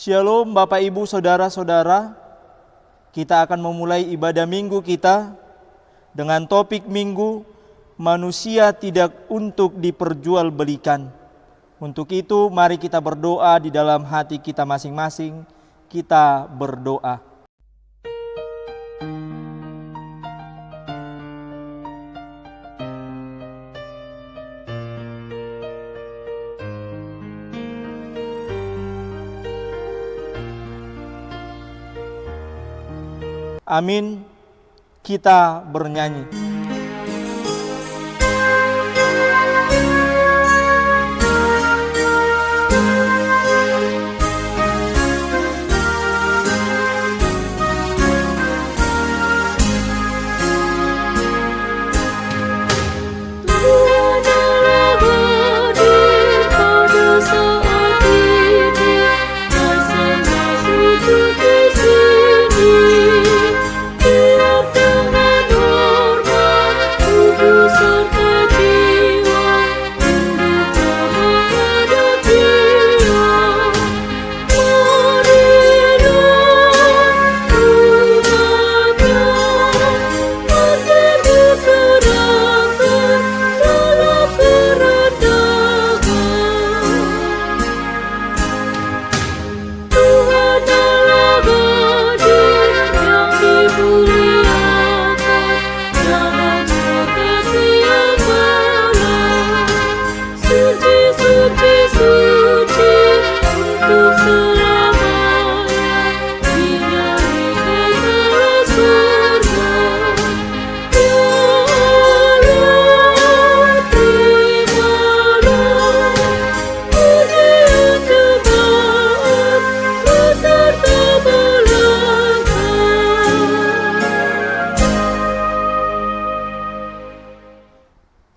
Shalom Bapak Ibu Saudara-saudara. Kita akan memulai ibadah minggu kita dengan topik minggu manusia tidak untuk diperjualbelikan. Untuk itu mari kita berdoa di dalam hati kita masing-masing. Kita berdoa. Amin. Kita bernyanyi.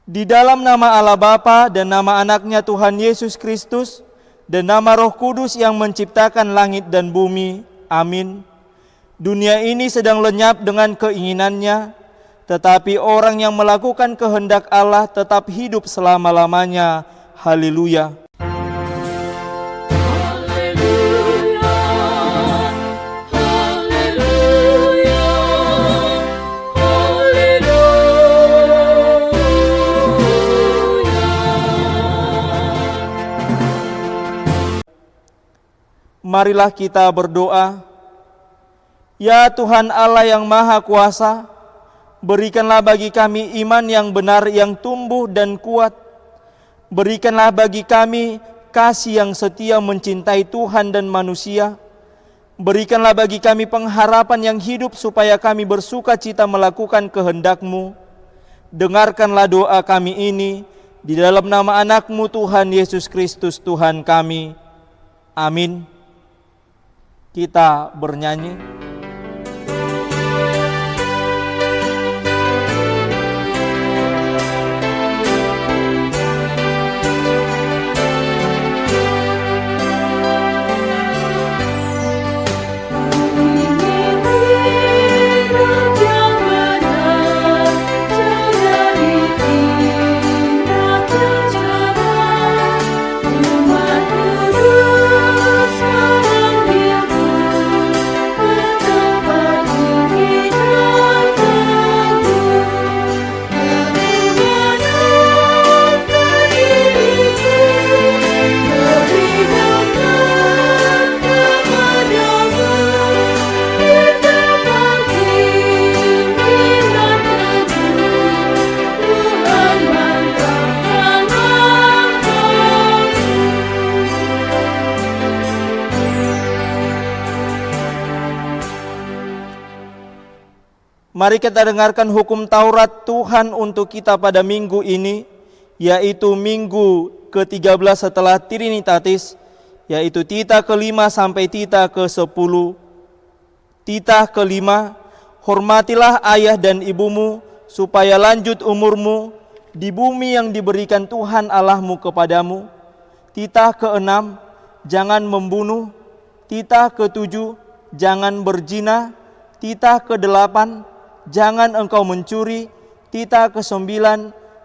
Di dalam nama Allah Bapa dan nama anaknya Tuhan Yesus Kristus dan nama Roh Kudus yang menciptakan langit dan bumi. Amin. Dunia ini sedang lenyap dengan keinginannya, tetapi orang yang melakukan kehendak Allah tetap hidup selama-lamanya. Haleluya. Marilah kita berdoa. Ya Tuhan Allah yang Maha Kuasa, berikanlah bagi kami iman yang benar yang tumbuh dan kuat. Berikanlah bagi kami kasih yang setia mencintai Tuhan dan manusia. Berikanlah bagi kami pengharapan yang hidup supaya kami bersuka cita melakukan kehendak-Mu. Dengarkanlah doa kami ini di dalam nama anak-Mu Tuhan Yesus Kristus Tuhan kami. Amin. Kita bernyanyi. Mari kita dengarkan hukum Taurat Tuhan untuk kita pada minggu ini, yaitu minggu ke-13 setelah Trinitatis, yaitu titah ke-5 sampai titah ke-10. Titah ke-5, hormatilah ayah dan ibumu, supaya lanjut umurmu di bumi yang diberikan Tuhan Allahmu kepadamu. Titah ke-6, jangan membunuh. Titah ke-7, jangan berzina. Titah ke-8, jangan engkau mencuri. Titah ke-9,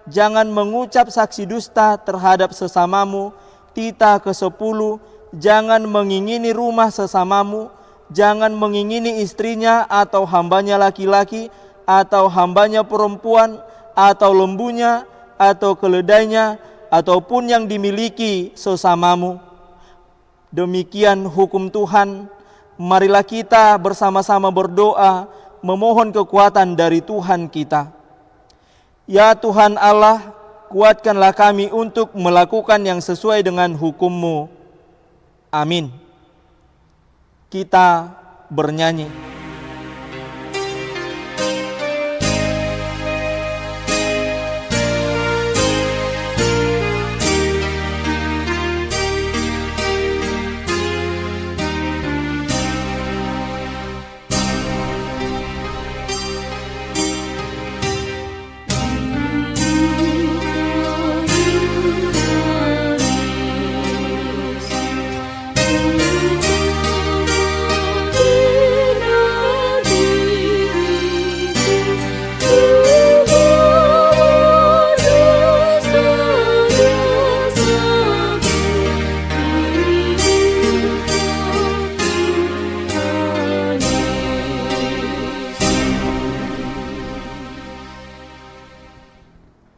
jangan mengucap saksi dusta terhadap sesamamu. Titah ke-10, jangan mengingini rumah sesamamu, jangan mengingini istrinya atau hambanya laki-laki, atau hambanya perempuan, atau lembunya, atau keledainya, ataupun yang dimiliki sesamamu. Demikian hukum Tuhan. Marilah kita bersama-sama berdoa, memohon kekuatan dari Tuhan kita. Ya Tuhan Allah, kuatkanlah kami untuk melakukan yang sesuai dengan hukum-Mu. Amin. Kita bernyanyi.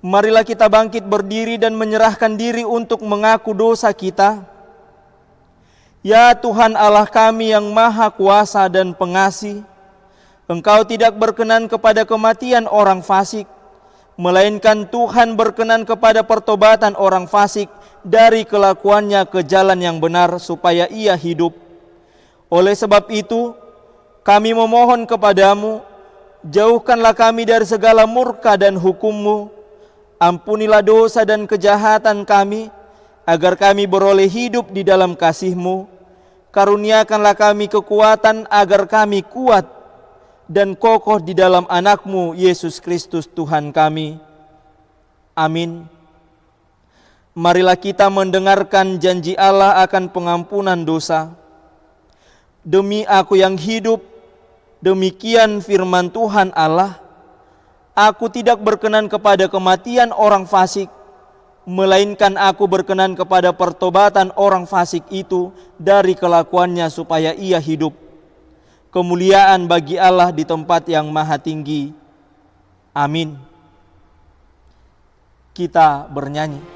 Marilah kita bangkit berdiri dan menyerahkan diri untuk mengaku dosa kita. Ya Tuhan Allah kami yang Maha Kuasa dan Pengasih, Engkau tidak berkenan kepada kematian orang fasik, melainkan Tuhan berkenan kepada pertobatan orang fasik dari kelakuannya ke jalan yang benar supaya ia hidup. Oleh sebab itu, kami memohon kepadamu, jauhkanlah kami dari segala murka dan hukum-Mu. Ampunilah dosa dan kejahatan kami, agar kami beroleh hidup di dalam kasih-Mu. Karuniakanlah kami kekuatan agar kami kuat dan kokoh di dalam anak-Mu, Yesus Kristus Tuhan kami. Amin. Marilah kita mendengarkan janji Allah akan pengampunan dosa. Demi aku yang hidup, demikian firman Tuhan Allah, aku tidak berkenan kepada kematian orang fasik, melainkan aku berkenan kepada pertobatan orang fasik itu dari kelakuannya supaya ia hidup. Kemuliaan bagi Allah di tempat yang maha tinggi. Amin. Kita bernyanyi.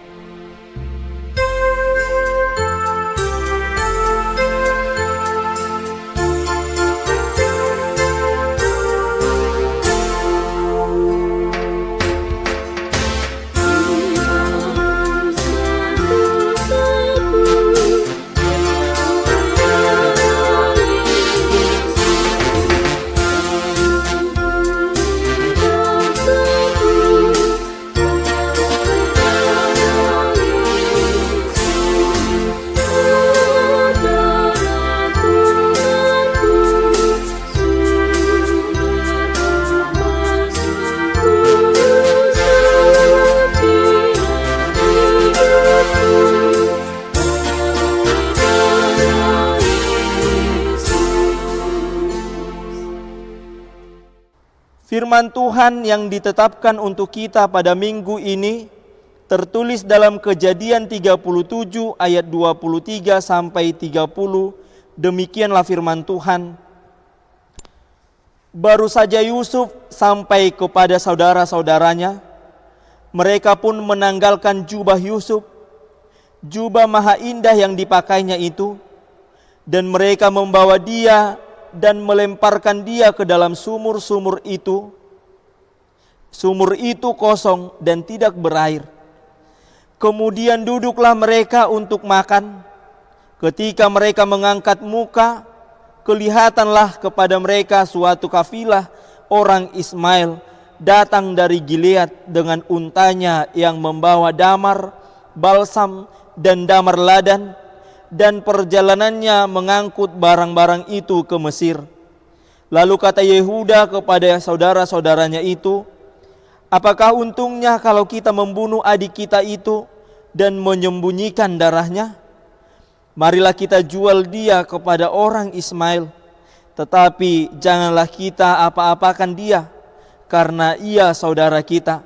Firman Tuhan yang ditetapkan untuk kita pada minggu ini tertulis dalam Kejadian 37 ayat 23 sampai 30. Demikianlah firman Tuhan. Baru saja Yusuf sampai kepada saudara-saudaranya, mereka pun menanggalkan jubah Yusuf, jubah maha indah yang dipakainya itu, dan mereka membawa dia dan melemparkan dia ke dalam sumur-sumur itu. Sumur itu kosong dan tidak berair. Kemudian duduklah mereka untuk makan. Ketika mereka mengangkat muka, kelihatanlah kepada mereka suatu kafilah orang Ismail datang dari Gilead dengan untanya yang membawa damar, balsam, dan damar ladan, dan perjalanannya mengangkut barang-barang itu ke Mesir. Lalu kata Yehuda kepada saudara-saudaranya itu, apakah untungnya kalau kita membunuh adik kita itu dan menyembunyikan darahnya? Marilah kita jual dia kepada orang Ismail, tetapi janganlah kita apa-apakan dia, karena ia saudara kita,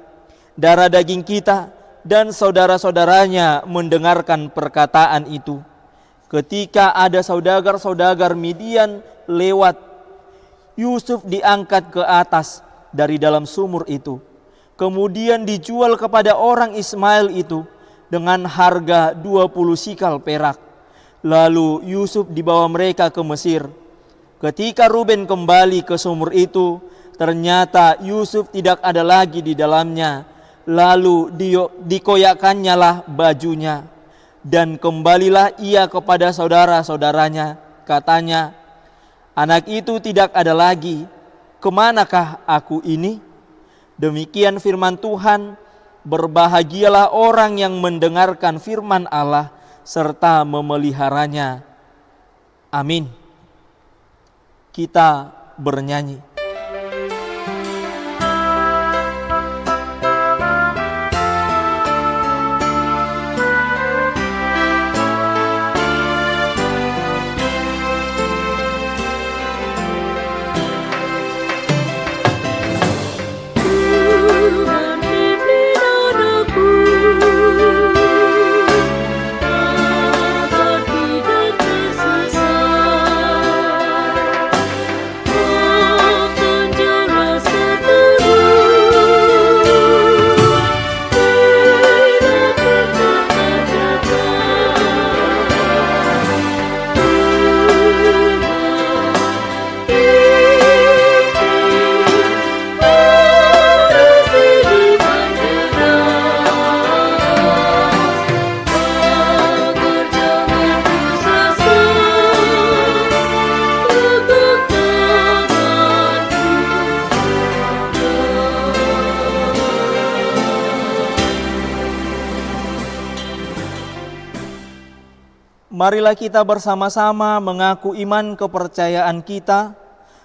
darah daging kita. Dan saudara-saudaranya mendengarkan perkataan itu. Ketika ada saudagar-saudagar Midian lewat, Yusuf diangkat ke atas dari dalam sumur itu. Kemudian dijual kepada orang Ismail itu dengan harga 20 sikal perak. Lalu Yusuf dibawa mereka ke Mesir. Ketika Ruben kembali ke sumur itu, ternyata Yusuf tidak ada lagi di dalamnya. Lalu dikoyakkannya lah bajunya. Dan kembalilah ia kepada saudara-saudaranya. Katanya, anak itu tidak ada lagi. Kemanakah aku ini? Demikian firman Tuhan. Berbahagialah orang yang mendengarkan firman Allah serta memeliharanya. Amin. Kita bernyanyi. Marilah kita bersama-sama mengaku iman kepercayaan kita,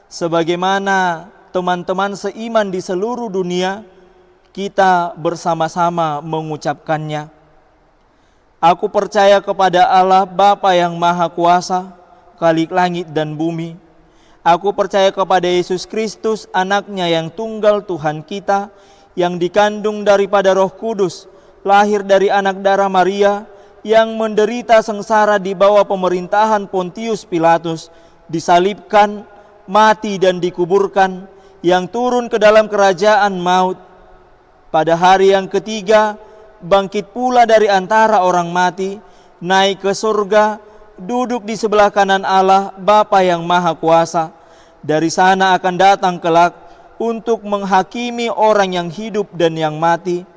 sebagaimana teman-teman seiman di seluruh dunia, kita bersama-sama mengucapkannya. Aku percaya kepada Allah Bapa yang Maha Kuasa, Khalik langit dan bumi. Aku percaya kepada Yesus Kristus, anaknya yang tunggal Tuhan kita, yang dikandung daripada Roh Kudus, lahir dari anak darah Maria, yang menderita sengsara di bawah pemerintahan Pontius Pilatus, disalibkan, mati dan dikuburkan, yang turun ke dalam kerajaan maut. Pada hari yang ketiga, bangkit pula dari antara orang mati, naik ke surga, duduk di sebelah kanan Allah, Bapa yang Maha Kuasa. Dari sana akan datang kelak untuk menghakimi orang yang hidup dan yang mati.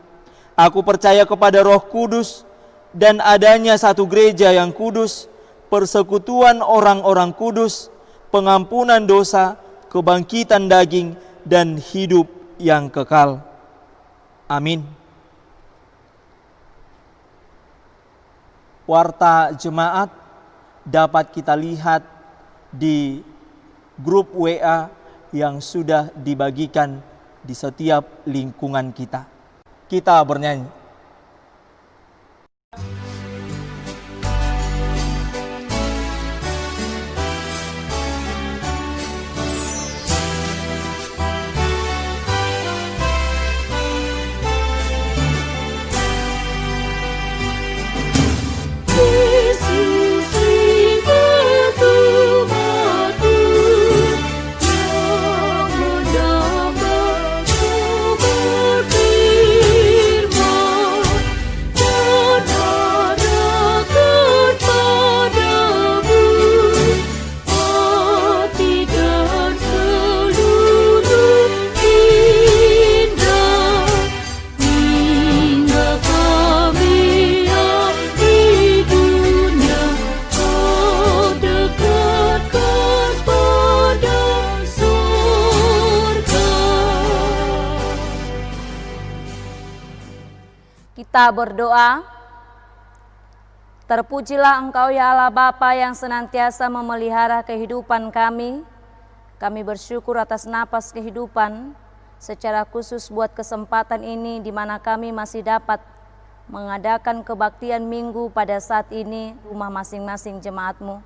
Aku percaya kepada Roh Kudus, dan adanya satu gereja yang kudus, persekutuan orang-orang kudus, pengampunan dosa, kebangkitan daging, dan hidup yang kekal. Amin. Warta jemaat dapat kita lihat di grup WA yang sudah dibagikan di setiap lingkungan kita. Kita bernyanyi. Kita berdoa. Terpujilah Engkau ya Allah Bapa yang senantiasa memelihara kehidupan kami. Kami bersyukur atas napas kehidupan, secara khusus buat kesempatan ini di mana kami masih dapat mengadakan kebaktian minggu pada saat ini rumah masing-masing jemaat-Mu.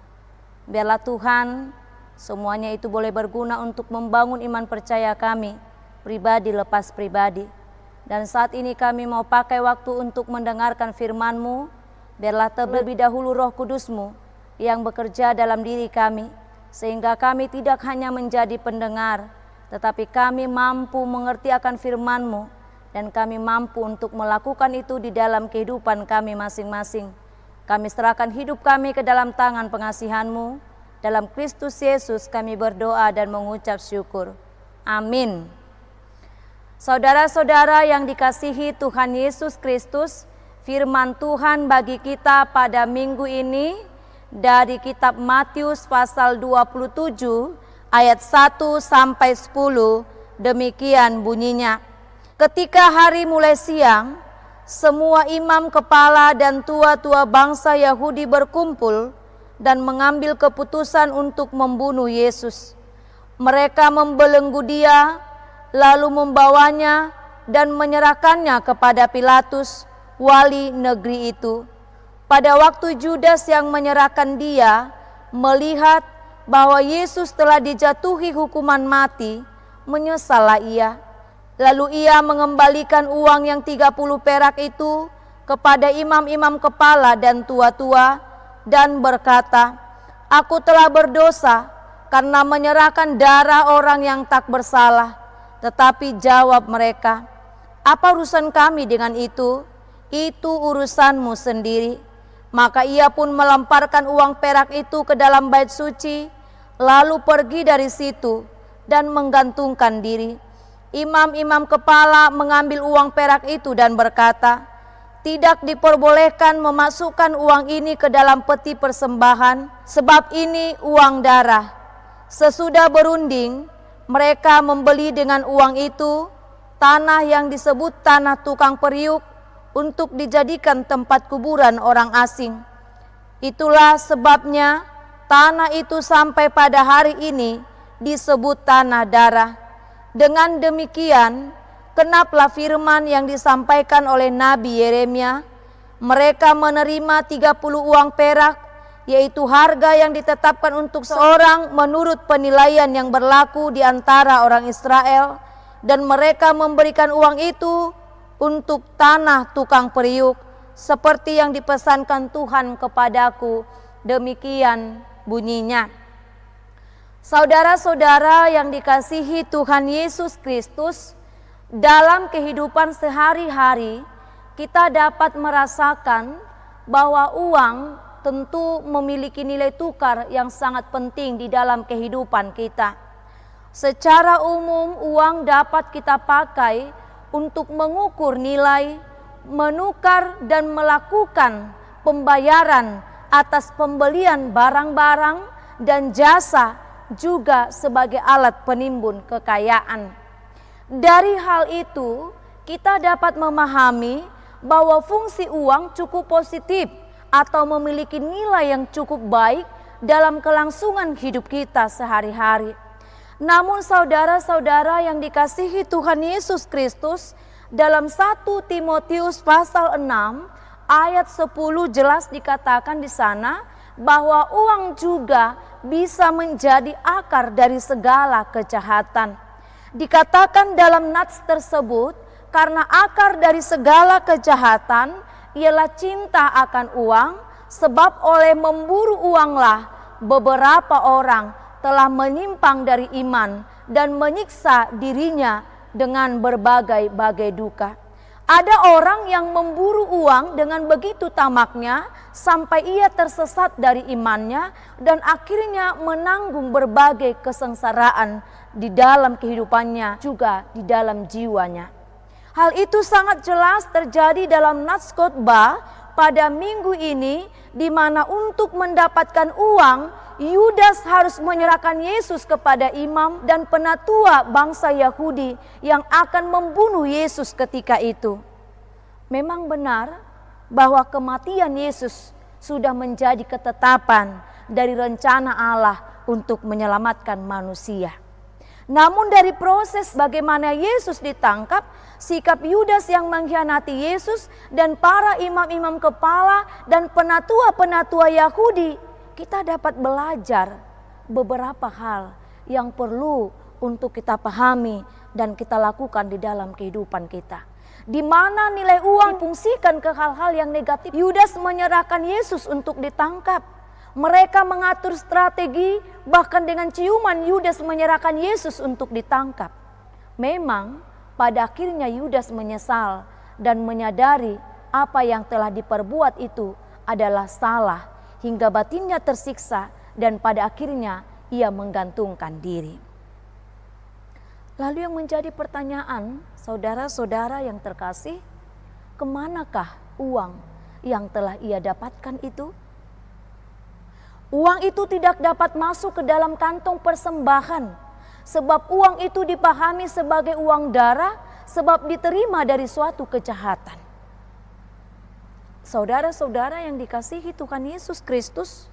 Biarlah Tuhan, semuanya itu boleh berguna untuk membangun iman percaya kami, pribadi lepas pribadi. Dan saat ini kami mau pakai waktu untuk mendengarkan firman-Mu. Biarlah terlebih dahulu Roh Kudus-Mu yang bekerja dalam diri kami, sehingga kami tidak hanya menjadi pendengar, tetapi kami mampu mengerti akan firman-Mu, dan kami mampu untuk melakukan itu di dalam kehidupan kami masing-masing. Kami serahkan hidup kami ke dalam tangan pengasihan-Mu. Dalam Kristus Yesus kami berdoa dan mengucap syukur. Amin. Saudara-saudara yang dikasihi Tuhan Yesus Kristus, firman Tuhan bagi kita pada minggu ini dari kitab Matius pasal 27 ayat 1 sampai 10, demikian bunyinya. Ketika hari mulai siang, semua imam kepala dan tua-tua bangsa Yahudi berkumpul dan mengambil keputusan untuk membunuh Yesus. Mereka membelenggu Dia, lalu membawanya dan menyerahkannya kepada Pilatus, wali negeri itu. Pada waktu Judas yang menyerahkan Dia melihat bahwa Yesus telah dijatuhi hukuman mati, menyesallah ia. Lalu ia mengembalikan uang yang 30 perak itu kepada imam-imam kepala dan tua-tua dan berkata, "Aku telah berdosa karena menyerahkan darah orang yang tak bersalah." Tetapi jawab mereka, "Apa urusan kami dengan itu? Itu urusanmu sendiri." Maka ia pun melemparkan uang perak itu ke dalam bait suci, lalu pergi dari situ dan menggantungkan diri. Imam-imam kepala mengambil uang perak itu dan berkata, "Tidak diperbolehkan memasukkan uang ini ke dalam peti persembahan, sebab ini uang darah." Sesudah berunding, mereka membeli dengan uang itu tanah yang disebut tanah tukang periuk untuk dijadikan tempat kuburan orang asing. Itulah sebabnya tanah itu sampai pada hari ini disebut tanah darah. Dengan demikian, genaplah firman yang disampaikan oleh Nabi Yeremia. Mereka menerima 30 uang perak, yaitu harga yang ditetapkan untuk seorang menurut penilaian yang berlaku di antara orang Israel, dan mereka memberikan uang itu untuk tanah tukang periuk, seperti yang dipesankan Tuhan kepadaku. Demikian bunyinya. Saudara-saudara yang dikasihi Tuhan Yesus Kristus, dalam kehidupan sehari-hari kita dapat merasakan bahwa uang tentu memiliki nilai tukar yang sangat penting di dalam kehidupan kita. Secara umum, uang dapat kita pakai untuk mengukur nilai, menukar dan melakukan pembayaran atas pembelian barang-barang dan jasa, juga sebagai alat penimbun kekayaan. Dari hal itu, kita dapat memahami bahwa fungsi uang cukup positif atau memiliki nilai yang cukup baik dalam kelangsungan hidup kita sehari-hari. Namun saudara-saudara yang dikasihi Tuhan Yesus Kristus, dalam 1 Timotius pasal 6 ayat 10 jelas dikatakan di sana bahwa uang juga bisa menjadi akar dari segala kejahatan. Dikatakan dalam nats tersebut, karena akar dari segala kejahatan ialah cinta akan uang, sebab oleh memburu uanglah beberapa orang telah menyimpang dari iman dan menyiksa dirinya dengan berbagai-bagai duka. Ada orang yang memburu uang dengan begitu tamaknya sampai ia tersesat dari imannya dan akhirnya menanggung berbagai kesengsaraan di dalam kehidupannya, juga di dalam jiwanya. Hal itu sangat jelas terjadi dalam nats khotbah pada minggu ini, di mana untuk mendapatkan uang Yudas harus menyerahkan Yesus kepada imam dan penatua bangsa Yahudi yang akan membunuh Yesus ketika itu. Memang benar bahwa kematian Yesus sudah menjadi ketetapan dari rencana Allah untuk menyelamatkan manusia. Namun dari proses bagaimana Yesus ditangkap, sikap Yudas yang mengkhianati Yesus dan para imam-imam kepala dan penatua-penatua Yahudi, kita dapat belajar beberapa hal yang perlu untuk kita pahami dan kita lakukan di dalam kehidupan kita. Di mana nilai uang difungsikan ke hal-hal yang negatif. Yudas menyerahkan Yesus untuk ditangkap. Mereka mengatur strategi, bahkan dengan ciuman Yudas menyerahkan Yesus untuk ditangkap. Memang pada akhirnya Yudas menyesal dan menyadari apa yang telah diperbuat itu adalah salah, hingga batinnya tersiksa dan pada akhirnya ia menggantungkan diri. Lalu yang menjadi pertanyaan, saudara-saudara yang terkasih, kemanakah uang yang telah ia dapatkan itu? Uang itu tidak dapat masuk ke dalam kantong persembahan, sebab uang itu dipahami sebagai uang darah, sebab diterima dari suatu kejahatan. Saudara-saudara yang dikasihi Tuhan Yesus Kristus,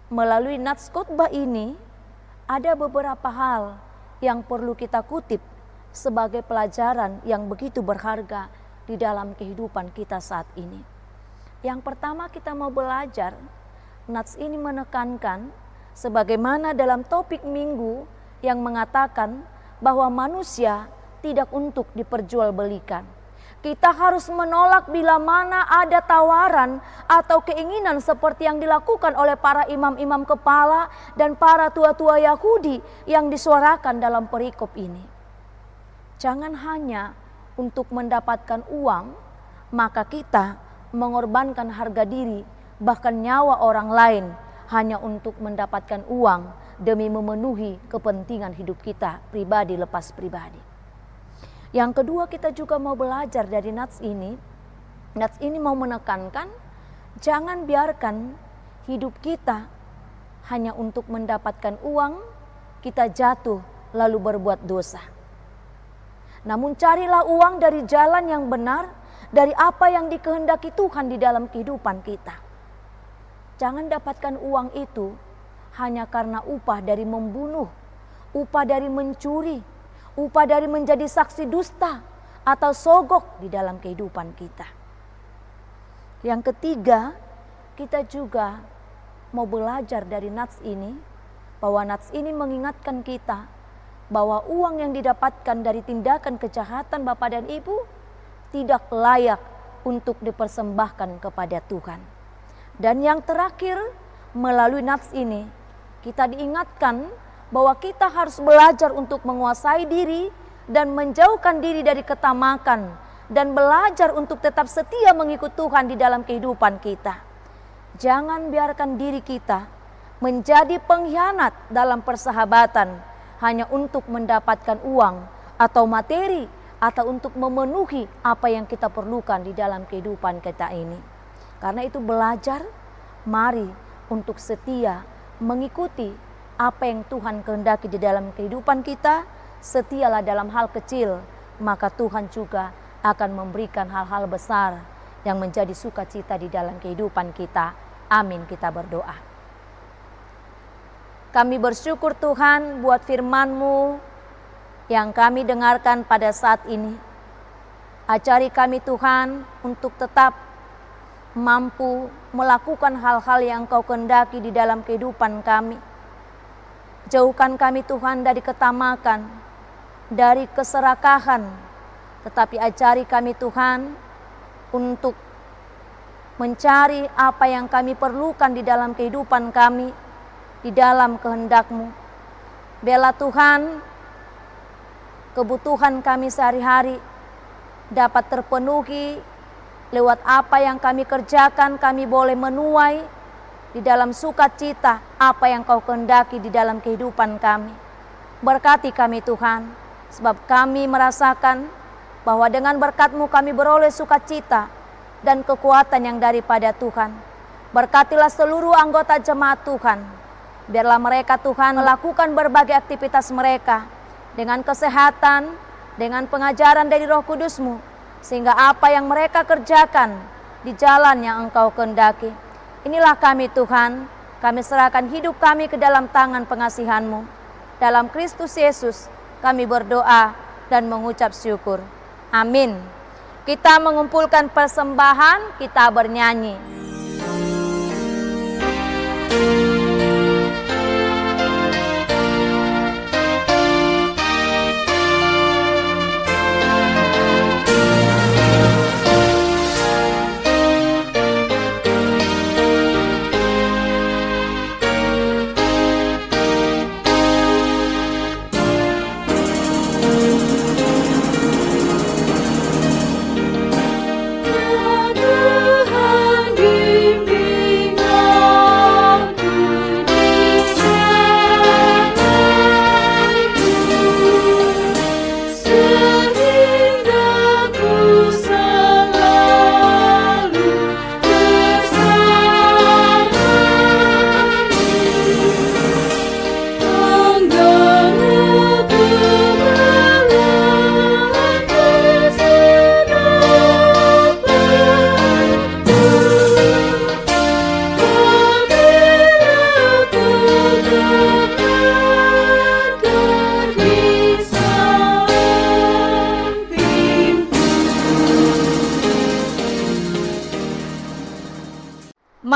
melalui nats khotbah ini ada beberapa hal yang perlu kita kutip sebagai pelajaran yang begitu berharga di dalam kehidupan kita saat ini. Yang pertama, kita mau belajar, nats ini menekankan sebagaimana dalam topik minggu yang mengatakan bahwa manusia tidak untuk diperjualbelikan. Kita harus menolak bila mana ada tawaran atau keinginan seperti yang dilakukan oleh para imam-imam kepala dan para tua-tua Yahudi yang disuarakan dalam perikop ini. Jangan hanya untuk mendapatkan uang, maka kita mengorbankan harga diri, bahkan nyawa orang lain hanya untuk mendapatkan uang demi memenuhi kepentingan hidup kita pribadi lepas pribadi. Yang kedua, kita juga mau belajar dari nats ini. Nats ini mau menekankan, jangan biarkan hidup kita hanya untuk mendapatkan uang, kita jatuh lalu berbuat dosa. Namun carilah uang dari jalan yang benar, dari apa yang dikehendaki Tuhan di dalam kehidupan kita. Jangan dapatkan uang itu hanya karena upah dari membunuh, upah dari mencuri, upah dari menjadi saksi dusta atau sogok di dalam kehidupan kita. Yang ketiga, kita juga mau belajar dari nats ini, bahwa nats ini mengingatkan kita bahwa uang yang didapatkan dari tindakan kejahatan Bapak dan Ibu tidak layak untuk dipersembahkan kepada Tuhan. Dan yang terakhir, melalui nats ini kita diingatkan bahwa kita harus belajar untuk menguasai diri dan menjauhkan diri dari ketamakan, dan belajar untuk tetap setia mengikut Tuhan di dalam kehidupan kita. Jangan biarkan diri kita menjadi pengkhianat dalam persahabatan hanya untuk mendapatkan uang atau materi, atau untuk memenuhi apa yang kita perlukan di dalam kehidupan kita ini. Karena itu belajar, mari untuk setia mengikuti apa yang Tuhan kehendaki di dalam kehidupan kita. Setialah dalam hal kecil, maka Tuhan juga akan memberikan hal-hal besar yang menjadi sukacita di dalam kehidupan kita. Amin, kita berdoa. Kami bersyukur Tuhan buat firman-Mu yang kami dengarkan pada saat ini. Ajari kami Tuhan untuk tetap mampu melakukan hal-hal yang Engkau kehendaki di dalam kehidupan kami. Jauhkan kami Tuhan dari ketamakan, dari keserakahan, tetapi ajari kami Tuhan untuk mencari apa yang kami perlukan di dalam kehidupan kami, di dalam kehendak-Mu. Biarlah Tuhan kebutuhan kami sehari-hari dapat terpenuhi lewat apa yang kami kerjakan. Kami boleh menuai di dalam sukacita apa yang Kau kehendaki di dalam kehidupan kami. Berkati kami Tuhan, sebab kami merasakan bahwa dengan berkat-Mu kami beroleh sukacita dan kekuatan yang daripada Tuhan. Berkatilah seluruh anggota jemaat Tuhan. Biarlah mereka Tuhan melakukan berbagai aktivitas mereka dengan kesehatan, dengan pengajaran dari Roh Kudus-Mu, sehingga apa yang mereka kerjakan di jalan yang Engkau kehendaki. Inilah kami Tuhan, kami serahkan hidup kami ke dalam tangan pengasihan-Mu. Dalam Kristus Yesus kami berdoa dan mengucap syukur. Amin. Kita mengumpulkan persembahan, kita bernyanyi.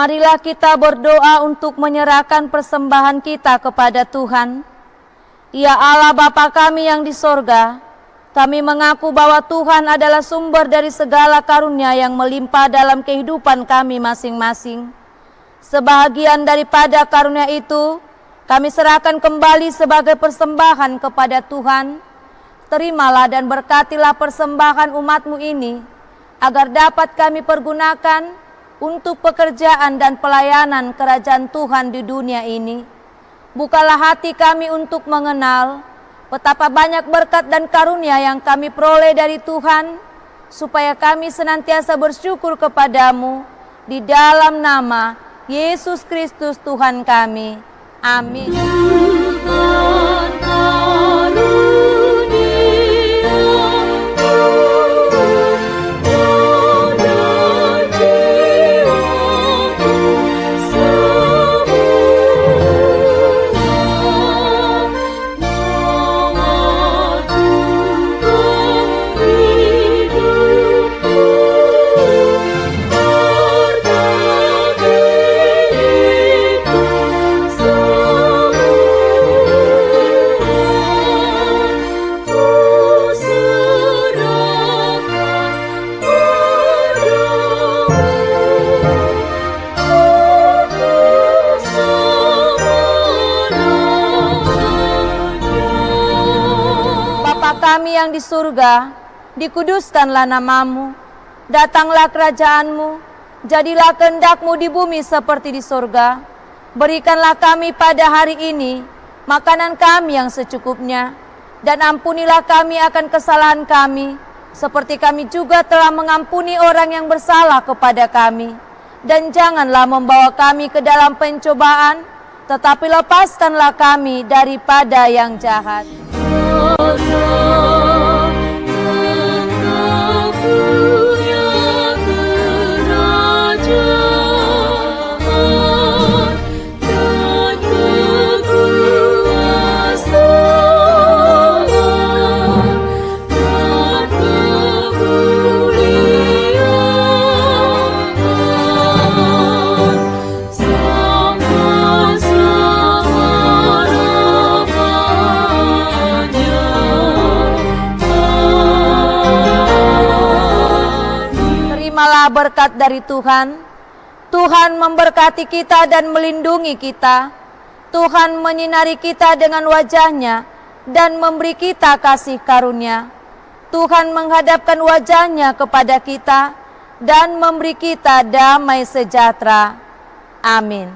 Marilah kita berdoa untuk menyerahkan persembahan kita kepada Tuhan. Ya Allah Bapa kami yang di sorga, kami mengaku bahwa Tuhan adalah sumber dari segala karunia yang melimpah dalam kehidupan kami masing-masing. Sebahagian daripada karunia itu, kami serahkan kembali sebagai persembahan kepada Tuhan. Terimalah dan berkatilah persembahan umat-Mu ini, agar dapat kami pergunakan untuk pekerjaan dan pelayanan kerajaan Tuhan di dunia ini. Bukalah hati kami untuk mengenal betapa banyak berkat dan karunia yang kami peroleh dari Tuhan, supaya kami senantiasa bersyukur kepadamu di dalam nama Yesus Kristus Tuhan kami. Amin. Kami yang di surga, dikuduskanlah namamu, datanglah kerajaanmu, jadilah kehendak-Mu di bumi seperti di surga. Berikanlah kami pada hari ini makanan kami yang secukupnya, dan ampunilah kami akan kesalahan kami, seperti kami juga telah mengampuni orang yang bersalah kepada kami. Dan janganlah membawa kami ke dalam pencobaan, tetapi lepaskanlah kami daripada yang jahat. Berkat dari Tuhan. Tuhan memberkati kita dan melindungi kita. Tuhan menyinari kita dengan wajah-Nya dan memberi kita kasih karunia. Tuhan menghadapkan wajah-Nya kepada kita dan memberi kita damai sejahtera. Amin.